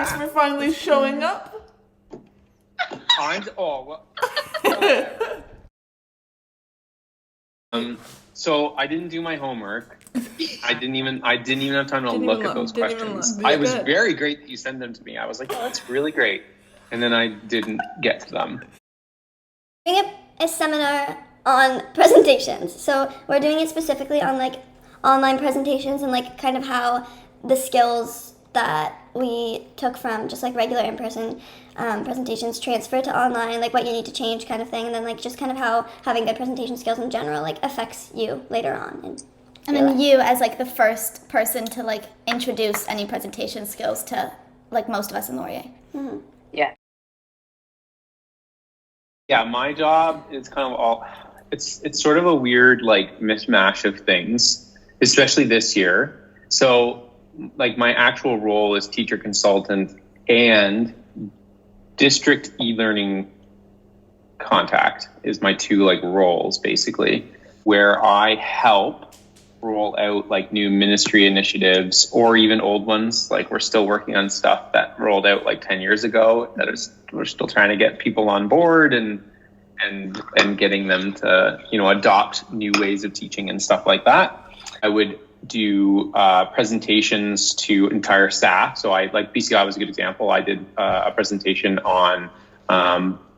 Thanks for finally showing up. So I didn't do my homework. I didn't even have time to look at those questions. I was very great that you sent them to me. I was like, oh, that's really great. And then I didn't get to them. Doing a seminar on presentations. So we're doing it specifically on like online presentations and like kind of how the skills that we took from just like regular in-person presentations transfer to online, like what you need to change kind of thing, and then like just kind of how having good presentation skills in general like affects you later on. And then you as like the first person to like introduce any presentation skills to like most of us in Laurier. Mm-hmm. Yeah. Yeah, my job is kind of it's sort of a weird like mishmash of things, especially this year. So like my actual role is teacher consultant and district e-learning contact is my two like roles basically, where I help roll out like new ministry initiatives or even old ones. Like we're still working on stuff that rolled out like 10 years ago we're still trying to get people on board and getting them to, adopt new ways of teaching and stuff like that. I would do presentations to entire staff. So BCI was a good example. I did a presentation on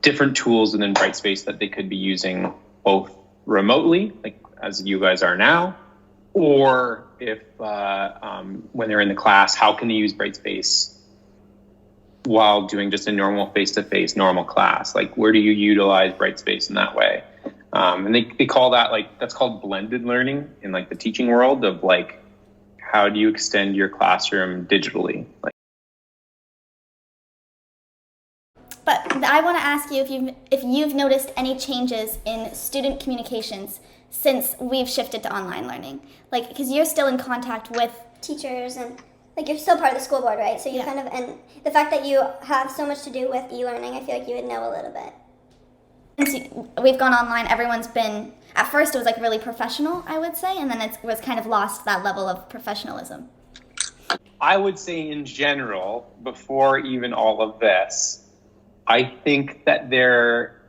different tools within Brightspace that they could be using both remotely, like as you guys are now, or if when they're in the class, how can they use Brightspace while doing just a normal face-to-face normal class? Like where do you utilize Brightspace in that way? And they call that that's called blended learning in like the teaching world of like, how do you extend your classroom digitally? But I want to ask you if you've noticed any changes in student communications since we've shifted to online learning, like because you're still in contact with teachers and like you're still part of the school board, right? So you kind of, and the fact that you have so much to do with e-learning, I feel like you would know a little bit. Since we've gone online, everyone's been, at first it was like really professional, I would say, and then it was kind of lost that level of professionalism. I would say in general, before even all of this, I think that there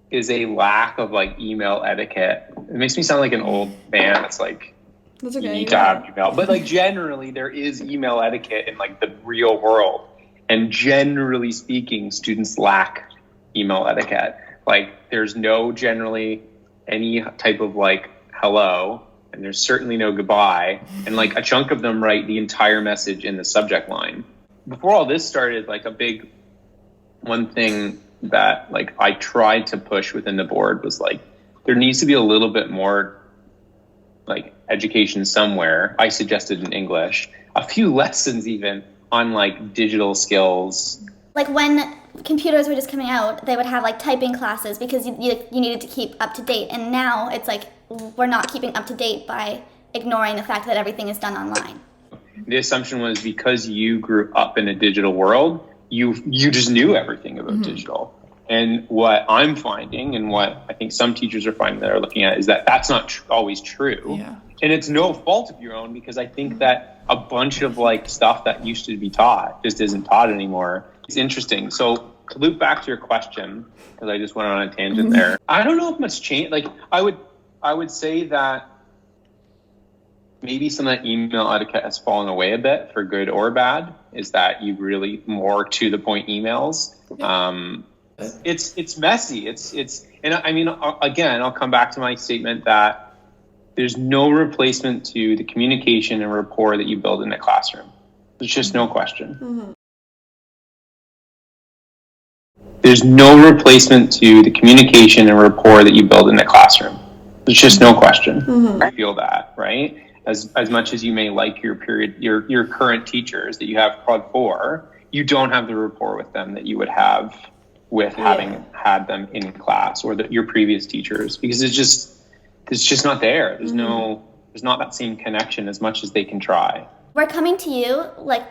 is a lack of like email etiquette. It makes me sound like an old man. It's like, that's okay, you need to have email. But like generally there is email etiquette in like the real world. And generally speaking, students lack email etiquette. Like there's no generally any type of like hello, and there's certainly no goodbye. And like a chunk of them write the entire message in the subject line. Before all this started, like a big one thing that like I tried to push within the board was like, there needs to be a little bit more like education somewhere. I suggested in English, a few lessons even on like digital skills. Like when computers were just coming out, they would have like typing classes because you needed to keep up to date. And now it's like we're not keeping up to date by ignoring the fact that everything is done online. The assumption was because you grew up in a digital world, you just knew everything about digital. And what I'm finding and what I think some teachers are finding that are looking at is that that's not always true. Yeah. And it's no fault of your own, because I think that a bunch of like stuff that used to be taught just isn't taught anymore. It's interesting. So to loop back to your question, because I just went on a tangent there. I don't know if much change. Like I would say that maybe some of that email etiquette has fallen away a bit, for good or bad, is that you really more to the point emails. It's messy. And I mean, again, I'll come back to my statement that there's no replacement to the communication and rapport that you build in the classroom. There's just no question. There's no replacement to the communication and rapport that you build in the classroom. There's just no question. I feel that, right? As much as you may like your current teachers that you have prod for, you don't have the rapport with them that you would have with having had them in class, or your previous teachers, because it's just not there. There's not that same connection as much as they can try. We're coming to you like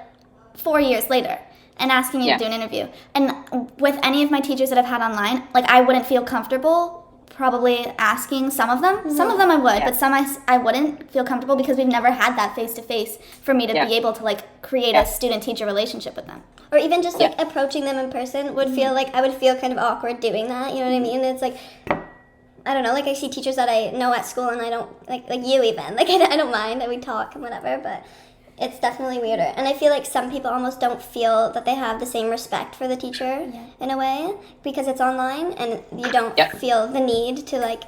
4 years later and asking you to do an interview. And with any of my teachers that I've had online, like I wouldn't feel comfortable probably asking some of them. Some of them I would, but some I wouldn't feel comfortable because we've never had that face-to-face for me to be able to like create a student-teacher relationship with them. Or even just like approaching them in person would feel like I would feel kind of awkward doing that. You know what I mean? It's like, I don't know, like I see teachers that I know at school and I don't, like you even, like I don't mind that we talk and whatever, but it's definitely weirder. And I feel like some people almost don't feel that they have the same respect for the teacher in a way because it's online and you don't feel the need to like,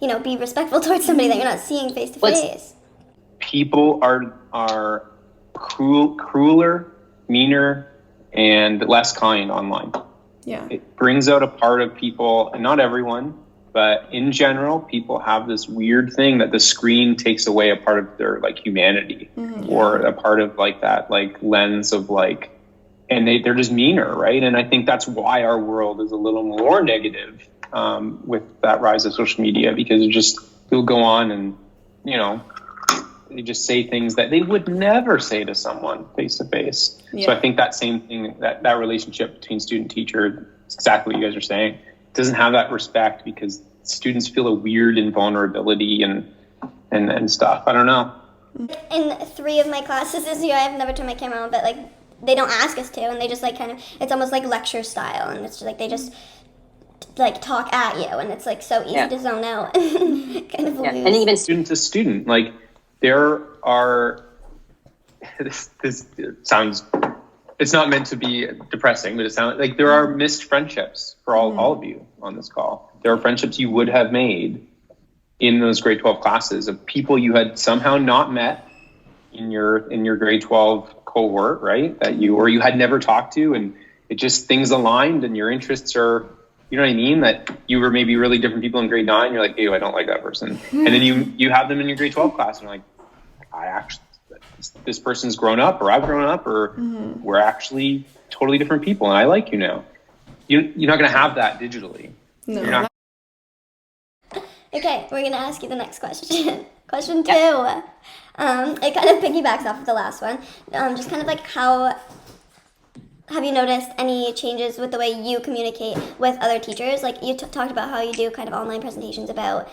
you know, be respectful towards somebody that you're not seeing face to face. People are crueler, meaner, and less kind online. Yeah. It brings out a part of people, and not everyone, but in general, people have this weird thing that the screen takes away a part of their like humanity or a part of like that like lens of like, and they're just meaner, right? And I think that's why our world is a little more negative with that rise of social media, because you'll go on and, you know, they just say things that they would never say to someone face to face. So I think that same thing, that relationship between student teacher, is exactly what you guys are saying, doesn't have that respect because students feel a weird invulnerability and stuff. I don't know. In 3 of my classes this year, I've never turned my camera on, but like they don't ask us to, and they just like kind of, it's almost like lecture style, and it's just like they just like talk at you, and it's like so easy to zone out and kind of lose. And even Student to student, like there are, this sounds, it's not meant to be depressing, but it sounds like there are missed friendships for all of you on this call. There are friendships you would have made in those grade 12 classes of people you had somehow not met in your grade 12 cohort, right? That you had never talked to, and it just things aligned and your interests are, you know what I mean? That you were maybe really different people in grade 9. You're like, ew, I don't like that person. And then you have them in your grade 12 class and you're like, I actually, this person's grown up, or I've grown up, or we're actually totally different people and I like you now. You're not going to have that digitally. No. You're not. Okay, we're going to ask you the next question. Question 2. It kind of piggybacks off of the last one. Just kind of like how have you noticed any changes with the way you communicate with other teachers? Like you talked about how you do kind of online presentations about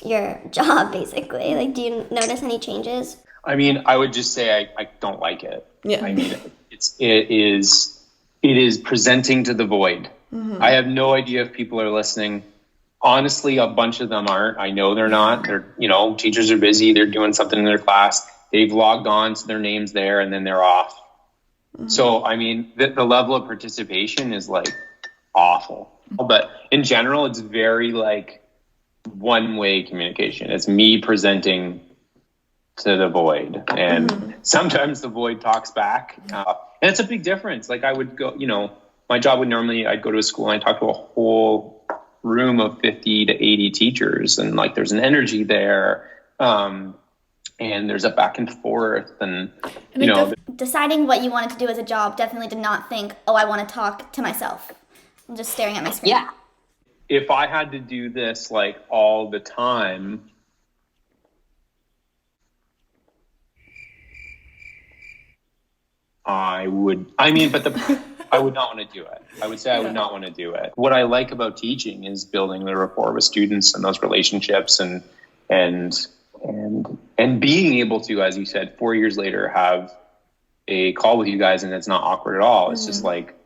your job, basically. Like, do you notice any changes? I mean, I would just say I don't like it. Yeah. I mean, it is presenting to the void. I have no idea if people are listening. Honestly, a bunch of them aren't. I know they're not. They're, you know, teachers are busy. They're doing something in their class. They've logged on, so their name's there, and then they're off. So, I mean, the level of participation is like awful. But in general, it's very like one-way communication. It's me presenting to the void, and sometimes the void talks back, and it's a big difference. Like I would go, you know, my job would normally, I'd go to a school and I'd talk to a whole room of 50 to 80 teachers, and like there's an energy there, and there's a back and forth, and you know, deciding what you wanted to do as a job definitely did not think, oh, I want to talk to myself. I'm just staring at my screen. Yeah. If I had to do this like all the time, I would not want to do it. I would say I would not want to do it. What I like about teaching is building the rapport with students and those relationships and being able to, as you said, 4 years later, have a call with you guys and it's not awkward at all. It's just like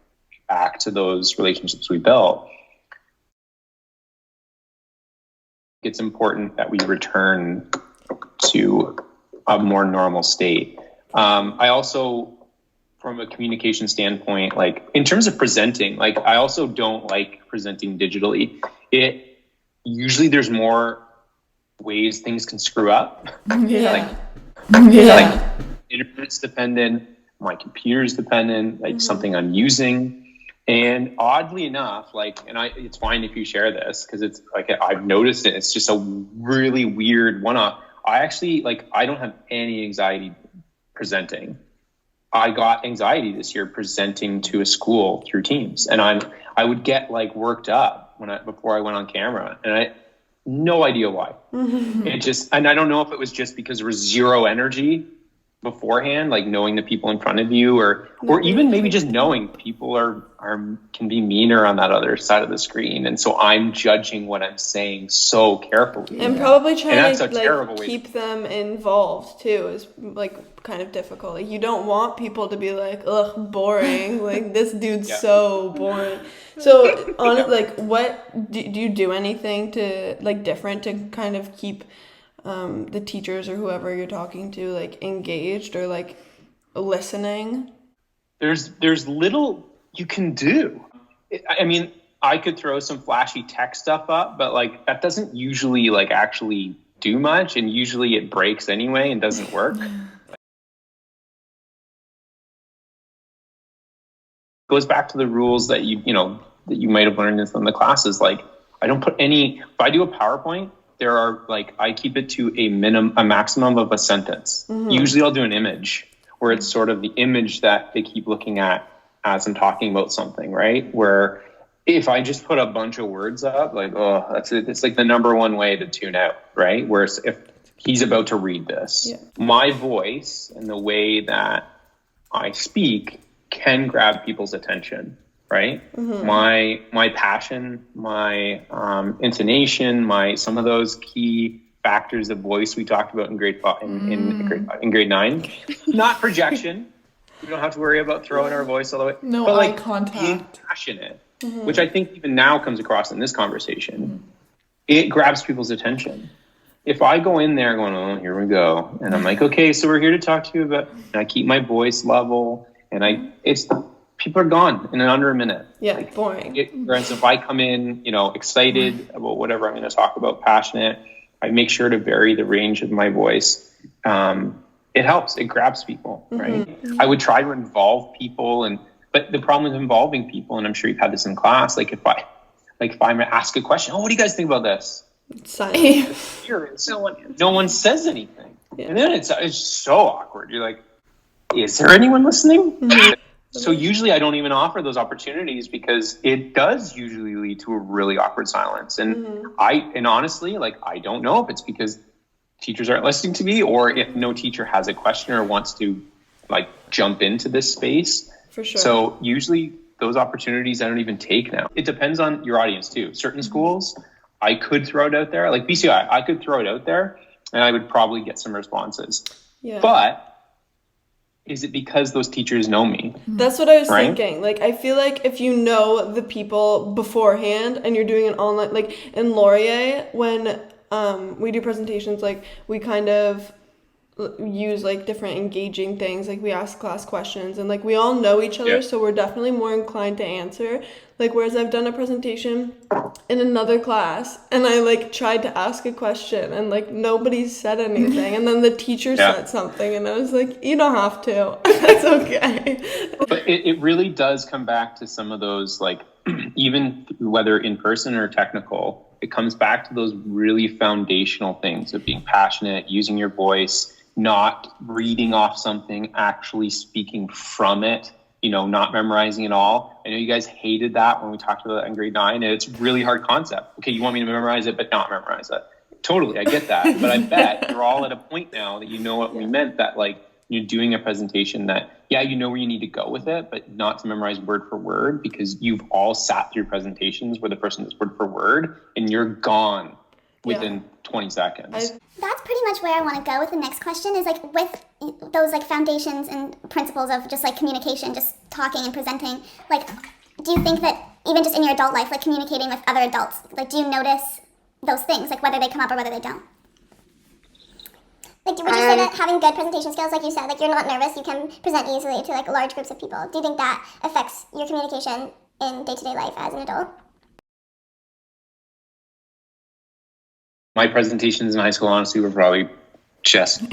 back to those relationships we built. It's important that we return to a more normal state. I also, from a communication standpoint, like in terms of presenting, like I also don't like presenting digitally. Usually there's more ways things can screw up. Like internet's dependent, my computer's dependent, like something I'm using. And oddly enough, like, and it's fine if you share this because it's like, I've noticed it. It's just a really weird one-off. I don't have any anxiety presenting. I got anxiety this year presenting to a school through Teams, and I would get like worked up before I went on camera, and I no idea why. It just, and I don't know if it was just because there was zero energy beforehand, like knowing the people in front of you, or even maybe just knowing people can be meaner on that other side of the screen, and so I'm judging what I'm saying so carefully, and probably and trying that's to a terrible like way keep them involved too is like kind of difficult. Like you don't want people to be like, ugh, boring. Like this dude's so boring. So on it, like, what do you do anything to like different to kind of keep the teachers or whoever you're talking to like engaged or like listening? There's little you can do. I mean, I could throw some flashy tech stuff up, but like that doesn't usually like actually do much, and usually it breaks anyway and doesn't work. Goes back to the rules that that you might have learned in some of the classes. Like I don't put if I do a PowerPoint, there are like, I keep it to a maximum of a sentence. Mm-hmm. Usually I'll do an image where it's sort of the image that they keep looking at as I'm talking about something, right? Where if I just put a bunch of words up, like, it's like the number one way to tune out, right? Whereas if he's about to read this, my voice and the way that I speak can grab people's attention, right? Mm-hmm. My passion, my intonation, some of those key factors of voice we talked about in grade 9, not projection. We don't have to worry about throwing our voice all the way. No, but eye contact. Being passionate, which I think even now comes across in this conversation. It grabs people's attention. If I go in there going, oh, here we go, and I'm like, okay, so we're here to talk to you about, and I keep my voice level, and people are gone in under a minute. Yeah, like, boring. Whereas if I come in, excited about whatever I'm going to talk about, passionate, I make sure to vary the range of my voice. It helps. It grabs people, right? Mm-hmm. I would try to involve people, but the problem with involving people, and I'm sure you've had this in class, like if I ask a question, what do you guys think about this? Silence. No one says anything, and then it's so awkward. You're like, is there anyone listening? Mm-hmm. So usually I don't even offer those opportunities because it does usually lead to a really awkward silence. And honestly, like, I don't know if it's because teachers aren't listening to me or if no teacher has a question or wants to like jump into this space. For sure. So usually those opportunities I don't even take now. It depends on your audience too. Certain schools, I could throw it out there. Like BCI, I could throw it out there and I would probably get some responses. Yeah. But is it because those teachers know me? That's what I was thinking. Like, I feel like if you know the people beforehand and you're doing an online, like in Laurier, when we do presentations, like we kind of use like different engaging things. Like we ask class questions and like we all know each other. So we're definitely more inclined to answer. Like, whereas I've done a presentation in another class and I like tried to ask a question and like nobody said anything. And then the teacher said something and I was like, you don't have to. That's okay. But it really does come back to some of those, like, even whether in person or technical, it comes back to those really foundational things of being passionate, using your voice, not reading off something, actually speaking from it. Not memorizing it all. I know you guys hated that when we talked about that in grade 9, and it's a really hard concept. Okay, you want me to memorize it, but not memorize it. Totally, I get that. But I bet you're all at a point now that you know what we meant, that like you're doing a presentation that, you know where you need to go with it, but not to memorize word for word, because you've all sat through presentations where the person is word for word, and you're gone within 20 seconds. That's pretty much where I want to go with the next question, is like with those like foundations and principles of just like communication, just talking and presenting, like, do you think that even just in your adult life, like communicating with other adults, like, do you notice those things, like whether they come up or whether they don't? Like, would you say that having good presentation skills, like you said, like you're not nervous, you can present easily to like large groups of people, do you think that affects your communication in day-to-day life as an adult? My presentations in high school, honestly, were probably just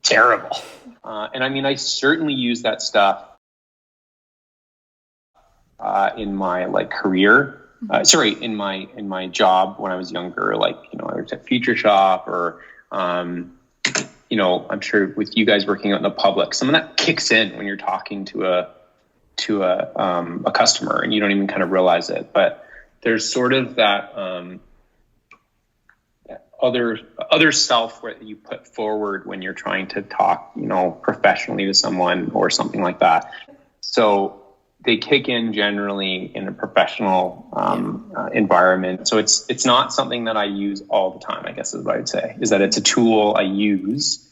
terrible. And I mean, I certainly use that stuff in my like career. In my job when I was younger, like, I worked at Future Shop or, I'm sure with you guys working out in the public, some of that kicks in when you're talking to a customer and you don't even kind of realize it. But there's sort of that, other self where you put forward when you're trying to talk, professionally to someone or something like that. So they kick in generally in a professional environment. So it's not something that I use all the time, I guess is what I'd say, is that it's a tool I use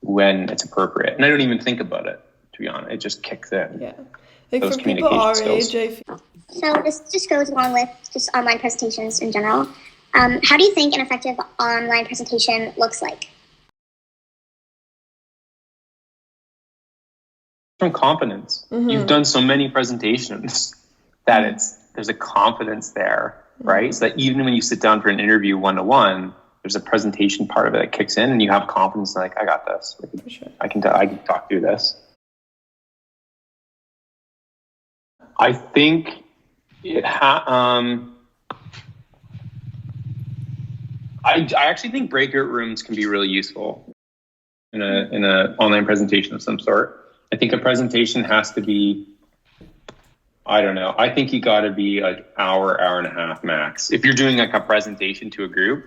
when it's appropriate. And I don't even think about it, to be honest. It just kicks in. Yeah. Like Those for people our skills. age, I feel So this just goes along with just online presentations in general. How do you think an effective online presentation looks like? From confidence. You've done so many presentations that there's a confidence there, right? So that even when you sit down for an interview one-to-one, there's a presentation part of it that kicks in and you have confidence like, I got this. for sure. I can talk through this. I think I actually think breakout rooms can be really useful in a online presentation of some sort. I think a presentation has to be, I don't know. I think you got to be like hour and a half max. If you're doing like a presentation to a group,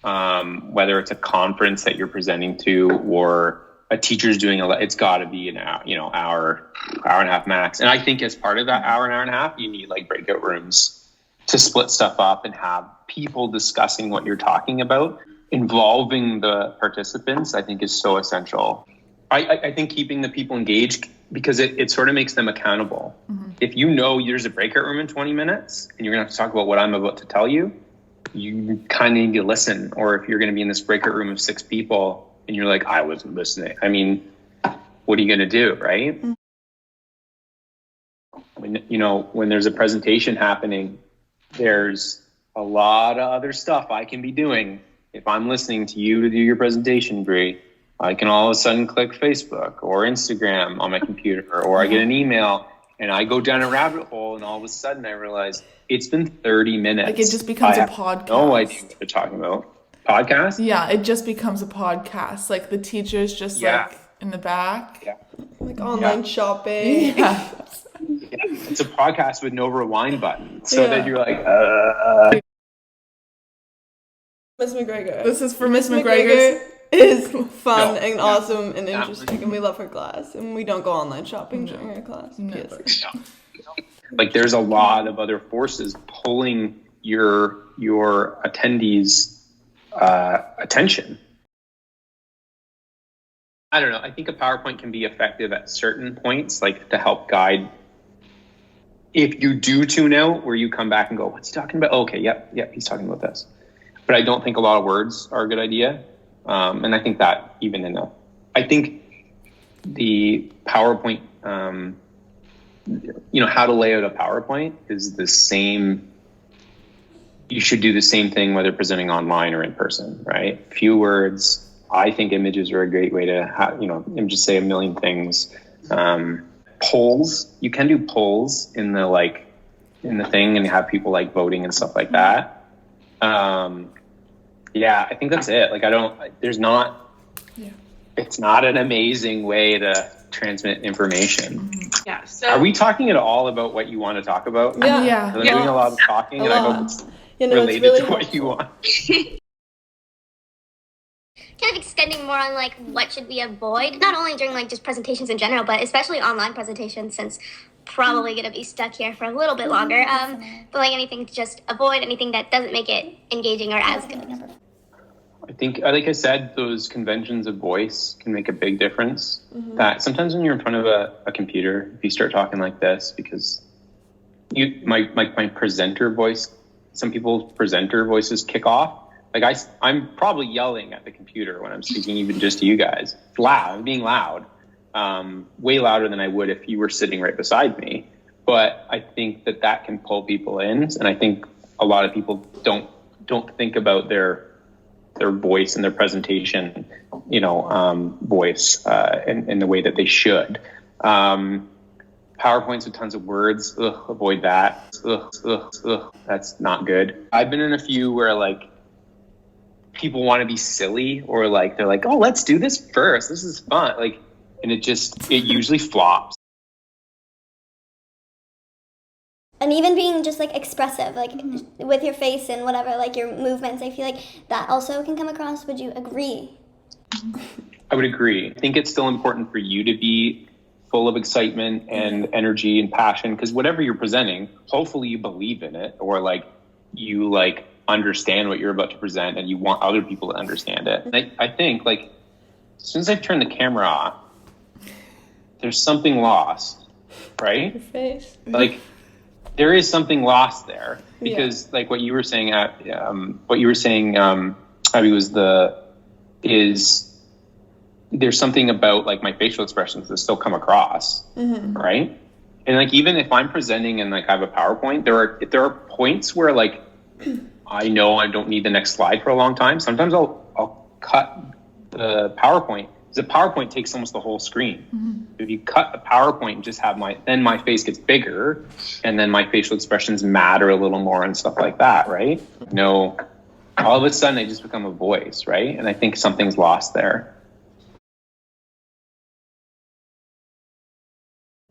whether it's a conference that you're presenting to or a teacher's doing it's got to be an hour and a half max. And I think as part of that hour and a half, you need like breakout rooms to split stuff up and have people discussing what you're talking about. Involving the participants, I think, is so essential. I think keeping the people engaged, because it sort of makes them accountable. If you know there's a breakout room in 20 minutes and you're going to have to talk about what I'm about to tell you, you kind of need to listen. Or if you're going to be in this breakout room of 6 people and you're like, I wasn't listening. I mean, what are you going to do, right? When there's a presentation happening, there's a lot of other stuff I can be doing. If I'm listening to you to do your presentation, Bree, I can all of a sudden click Facebook or Instagram on my computer, or I get an email and I go down a rabbit hole and all of a sudden I realize it's been 30 minutes. Like it just becomes a podcast. No idea what they're talking about. Podcast? Yeah, it just becomes a podcast. Like the teacher's just like in the back. Yeah. Like online shopping. Yeah. It's a podcast with no rewind button. So then you're like, Miss McGregor. This is for Miss McGregor. Is fun No. and awesome and Yeah. interesting, and we love her class, and we don't go online shopping during her class. Never. Yes. like there's a lot of other forces pulling your attendees' attention. I don't know. I think a PowerPoint can be effective at certain points, like to help guide. If you do tune out, where you come back and go, what's he talking about? Oh, okay, yep, he's talking about this. But I don't think a lot of words are a good idea. And I think that I think the PowerPoint, how to lay out a PowerPoint is the same. You should do the same thing whether presenting online or in person, right? Few words. I think images are a great way to images say a million things. Polls, you can do polls in the thing and have people like voting and stuff like that. I think that's it. It's not an amazing way to transmit information. Yeah. So Are we talking at all about what you want to talk about? Yeah. Yeah. I'm doing a lot of talking and I hope it's It's related really to what you want. Kind of extending more on like what should we avoid, not only during like just presentations in general, but especially online presentations, since probably going to be stuck here for a little bit longer. But like anything to just avoid, anything that doesn't make it engaging or as good. I think, like I said, those conventions of voice can make a big difference. That sometimes when you're in front of a computer, if you start talking like this, because my presenter voice, some people's presenter voices kick off. Like I'm probably yelling at the computer when I'm speaking, even just to you guys. It's loud, I'm being loud, way louder than I would if you were sitting right beside me. But I think that can pull people in, and I think a lot of people don't think about their voice and their presentation, voice in the way that they should. PowerPoints with tons of words, avoid that. That's not good. I've been in a few where like people want to be silly, or like they're like, oh, let's do this first. This is fun. Like, and it usually flops. and even being just like expressive, like with your face and whatever, like your movements, I feel like that also can come across. Would you agree? I would agree. I think it's still important for you to be full of excitement and energy and passion, because whatever you're presenting, hopefully you believe in it, or like you like understand what you're about to present and you want other people to understand it. And I think like as soon as I turn the camera off, there's something lost, right? Your face. Like there is something lost there, because like what you were saying, Abby, is there's something about like my facial expressions that still come across, right? And like even if I'm presenting and like I have a PowerPoint, there are points where like I know I don't need the next slide for a long time. Sometimes I'll cut the PowerPoint, because the PowerPoint takes almost the whole screen. If you cut the PowerPoint and just have then my face gets bigger, and then my facial expressions matter a little more and stuff like that, right? No, all of a sudden I just become a voice, right? And I think something's lost there.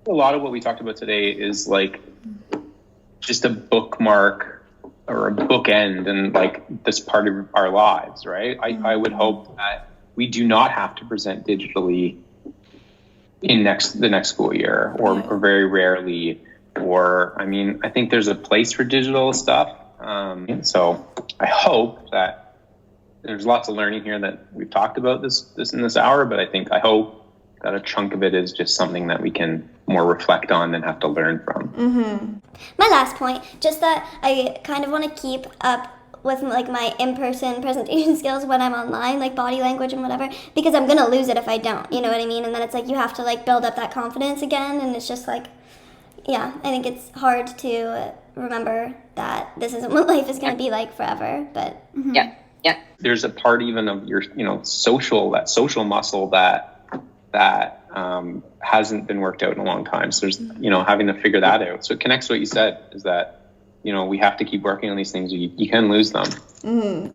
A lot of what we talked about today is like just a bookmark or a bookend and like this part of our lives, right? I would hope that we do not have to present digitally in the next school year, or very rarely, or I mean, I think there's a place for digital stuff. So I hope that there's lots of learning here that we've talked about this in this hour, but I hope that a chunk of it is just something that we can more reflect on than have to learn from. My last point, just that I kind of want to keep up with like my in-person presentation skills when I'm online, like body language and whatever, because I'm gonna lose it if I don't, you know what I mean? And then it's like you have to like build up that confidence again, and it's just like, yeah, I think it's hard to remember that this isn't what life is gonna be like forever, but Yeah. There's a part even of your, social muscle that hasn't been worked out in a long time. So there's, having to figure that out. So it connects to what you said, is that, we have to keep working on these things. You can lose them.